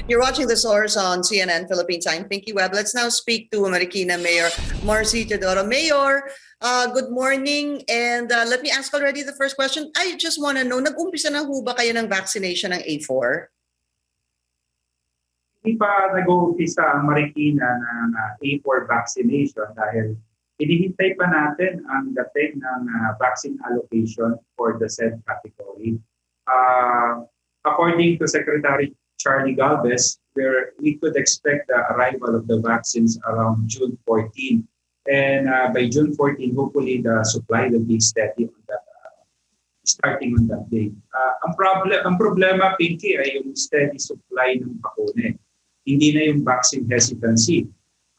You're watching The Source on CNN Philippines. I'm Pinky Webb. Let's now speak to Marikina Mayor Marcy Teodoro. Mayor, good morning. And let me ask already the first question. I just want to know, nag-umpisa na ho ba kayo ng vaccination ng A4? Hindi pa nag-uumpisa ang Marikina ng A4 vaccination dahil hinihintay pa natin ang dating ng vaccine allocation for the said category. According to Secretary Charlie Galvez, we could expect the arrival of the vaccines around June 14. And by June 14, hopefully the supply will be steady on that, starting on that day. Ang problema, Pinky, ay yung steady supply ng bakuna. Hindi na yung vaccine hesitancy.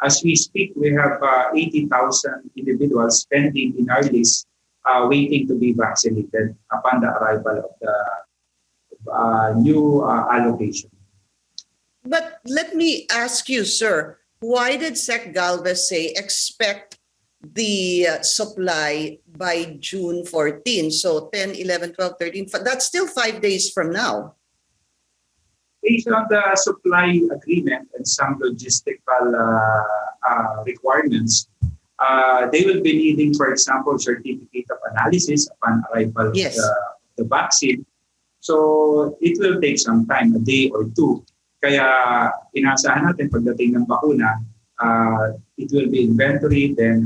As we speak, we have 80,000 individuals pending in our list waiting to be vaccinated upon the arrival of the new allocation. But let me ask you, sir, why did Sec Galvez say expect the supply by June 14? So 10, 11, 12, 13, that's still 5 days from now. Based on the supply agreement and some logistical requirements, they will be needing, for example, certificate of analysis upon arrival Yes. of the vaccine. So it will take some time, a day or two. Kaya inaasahan natin pagdating ng bakuna, it will be inventory, then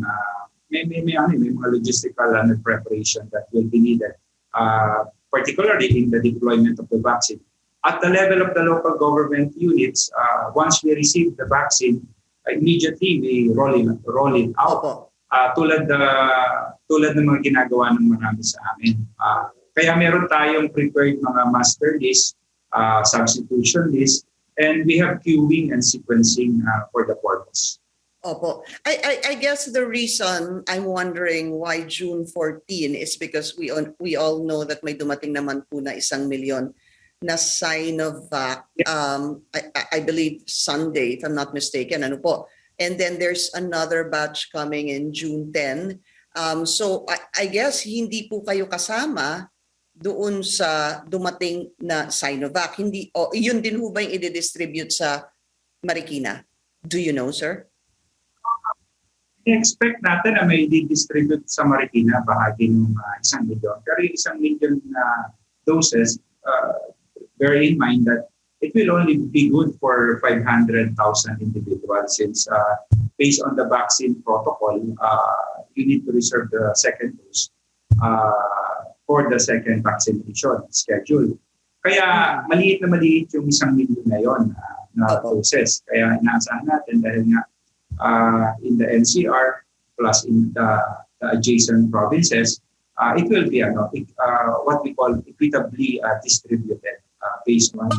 may mga logistical preparation that will be needed, particularly in the deployment of the vaccine. At the level of the local government units, once we receive the vaccine, immediately we roll it out. Tulad ng mga ginagawa ng marami sa amin. Kaya meron tayong prepared mga master list, substitution list, and we have queuing and sequencing for the purpose. Opo. I guess the reason I'm wondering why June 14 is because we all know that may dumating naman po na 1 million na Sinovac, I believe Sunday, if I'm not mistaken. Ano po? And then there's another batch coming in June 10. So I guess hindi po kayo kasama doon sa dumating na Sinovac. Hindi, yun din ho ba yung i-distribute sa Marikina? Do you know, sir? I-expect natin na may di-distribute sa Marikina bahagi ng 1 milyon. Pero yung 1 million na doses, bear in mind that it will only be good for 500,000 individuals since based on the vaccine protocol, you need to reserve the second dose for the second vaccination schedule. Kaya maliit yung 1 million na yun na doses. Kaya inaasahan natin dahil nga in the NCR plus in the adjacent provinces, it will be what we call equitably distributed based on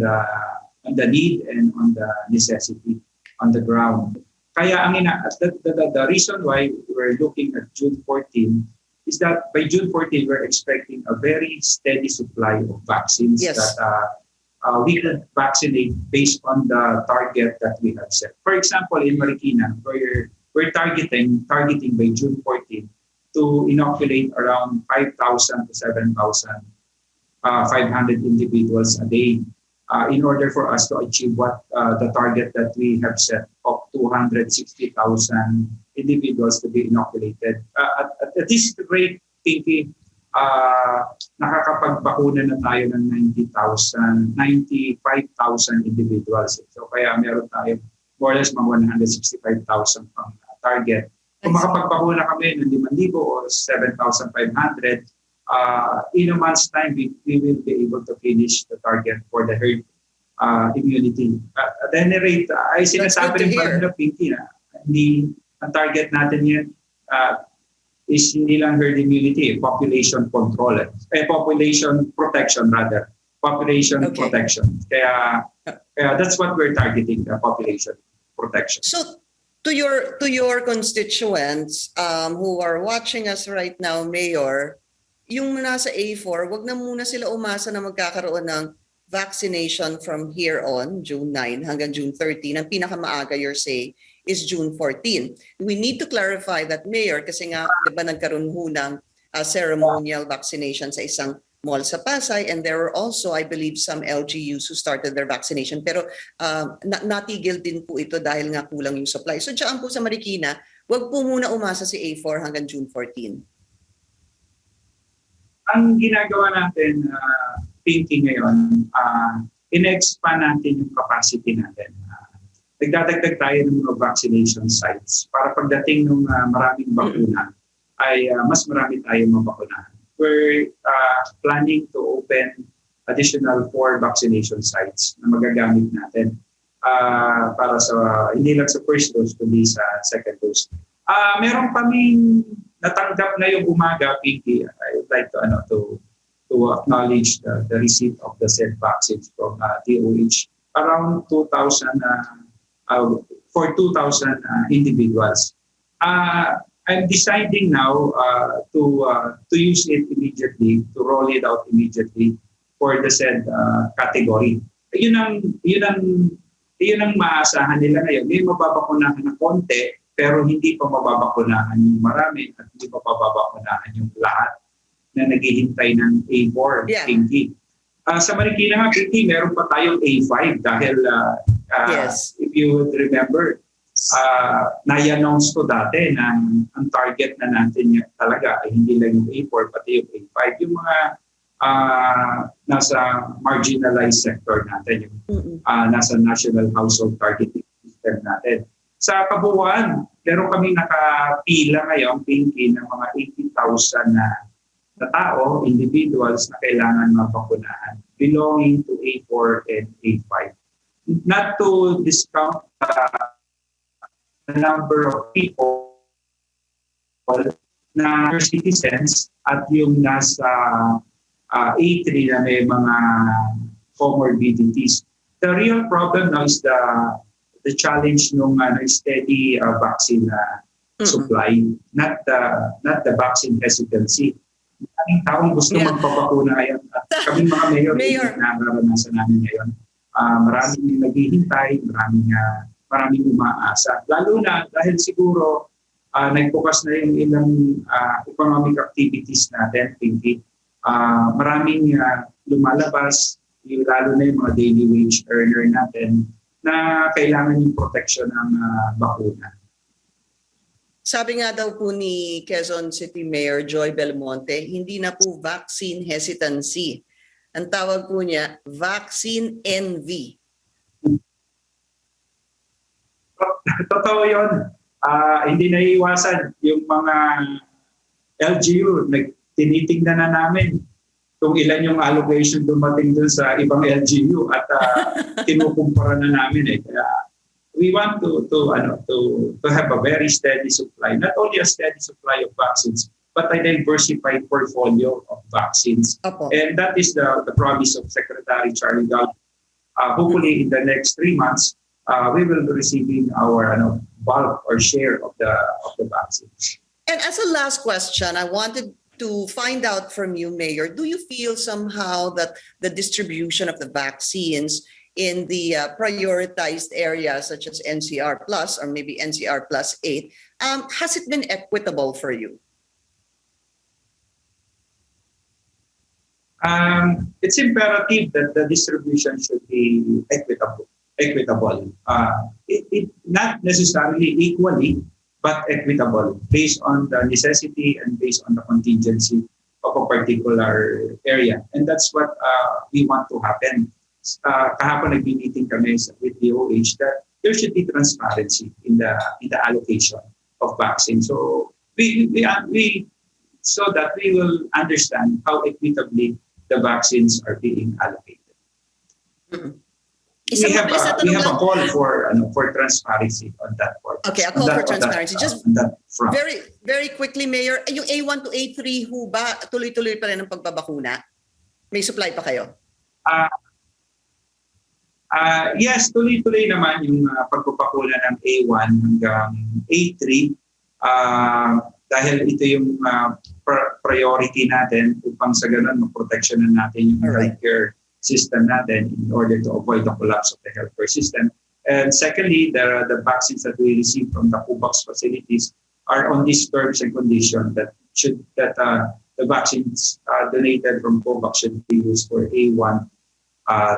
the need and on the necessity on the ground. Kaya the reason why we're looking at June 14 is that by June 14 we're expecting a very steady supply of vaccines that we can vaccinate based on the target that we have set. For example, in Marikina, we're targeting by June 14 to inoculate around 5,000 to 7,500 individuals a day in order for us to achieve what the target that we have set of 260,000 individuals to be inoculated. At this rate, thinking, nakakapagbakuna na tayo ng 95,000 individuals. So kaya meron tayo more or less mga 165,000 pang target. Kung makapagbakuna kami ng 5,000 or 7,500, in a month's time, we will be able to finish the target for the herd immunity. At any rate, ay sinasabi rin pa na Pinky na hindi ang target natin yan is hindi lang herd immunity, population control, population protection rather. Population protection. Kaya that's what we're targeting, the population protection. So to your constituents who are watching us right now, Mayor, yung nasa A4, wag na muna sila umasa na magkakaroon ng vaccination from here on, June 9 hanggang June 13. Ang pinakamaaga, you're saying, is June 14. We need to clarify that, Mayor, kasi nga, di ba nagkaroon ho ng ceremonial vaccination sa isang mall sa Pasay, and there were also, I believe, some LGUs who started their vaccination. Pero natigil din po ito dahil nga kulang yung supply. So diyan po sa Marikina, wag po muna umasa si A4 hanggang June 14. Ang ginagawa natin, thinking ngayon, in-expand natin yung capacity natin. Nagdadagdag tayo ng mga vaccination sites para pagdating ng maraming bakuna, ay mas marami tayong mabakunahan. We're planning to open additional 4 vaccination sites na magagamit natin para sa hindi lang sa first dose kundi sa second dose. Meron kaming natanggap na yung umaga, Pinky. I would like to acknowledge the receipt of the said vaccines from DOH around 2,000 for 2,000 individuals. I'm deciding now to use it immediately, to roll it out immediately for the said category. Yun ang maasahan nila ngayon. May mababakunahan na konti, pero hindi pa mababakunahan yung marami at hindi pa mababakunahan yung lahat na naghihintay ng A4, Pinky. Sa Marikina nga, Pinky, meron pa tayong A5 dahil yes. If you would remember, na-announce ko dati na ang target na natin talaga ay hindi lang yung A4 pati yung A5. Yung mga nasa marginalized sector natin, yung nasa National Household Targeting System natin. Sa kabuuan, meron kami nakapila ngayon, Pinky, ng mga 80,000 na tao, individuals na kailangan mabakunahan belonging to A4 and A5. Not to discount the number of people na citizens at yung nasa A3 na may mga comorbidities. The real problem now is the challenge ng steady vaccine supply, not the vaccine hesitancy. Maraming taong gusto magpapakuna ngayon. At kami mga mayor, nararanasan namin ngayon. Maraming naghihintay, maraming umaasa. Lalo na dahil siguro nagbukas na yung ilang economic activities natin, Pinky. Maraming lumalabas, lalo na yung mga daily wage earner natin na kailangan yung protection ng bakuna. Sabi nga daw po ni Quezon City Mayor Joy Belmonte, hindi na po vaccine hesitancy. Ang tawag po niya, vaccine envy. Totoo yun. Hindi naiiwasan yung mga LGU. Tinitingnan na namin kung ilan yung allocation dumating dun sa ibang LGU at kinukumpara na namin. Kaya we want to have a very steady supply, not only a steady supply of vaccines, but a diversified portfolio of vaccines. And that is the promise of Secretary Charlie Gal. Hopefully in the next 3 months, we will be receiving our bulk or share of the vaccines. And as a last question, I wanted to find out from you, Mayor, do you feel somehow that the distribution of the vaccines in the prioritized areas such as NCR Plus or maybe NCR Plus 8, has it been equitable for you? It's imperative that the distribution should be equitable. It not necessarily equally, but equitable based on the necessity and based on the contingency of a particular area. And that's what we want to happen. Kahapon nag-meeting kami with DOH that there should be transparency in the allocation of vaccine. So we so that we will understand how equitably the vaccines are being allocated. Mm-hmm. We have a call for transparency on that part. Okay, a call for transparency. Just on that front. Very, very quickly, Mayor, yung A1 to A3 ho ba tuloy-tuloy pa rin ang pagbabakuna? May supply pa kayo? Yes, tuloy-tuloy naman yung pagpapakuna ng A1 hanggang A3 dahil ito yung priority natin upang sa ganun maproteksyonan natin yung healthcare system natin in order to avoid the collapse of the healthcare system. And secondly, the vaccines that we receive from the COVAX facilities are on these terms and conditions that the the vaccines donated from COVAX should be used for A1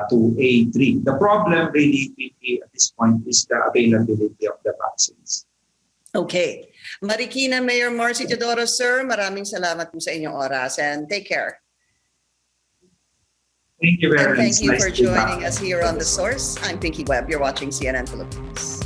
to A3. The problem really at this point is the availability of the vaccines. Okay. Marikina Mayor Marcy Teodoro, sir, maraming salamat po sa inyong oras and take care. Thank you very And much. thank you Nice for to be back. joining us here on The Source. I'm Pinky Webb. You're watching CNN Philippines.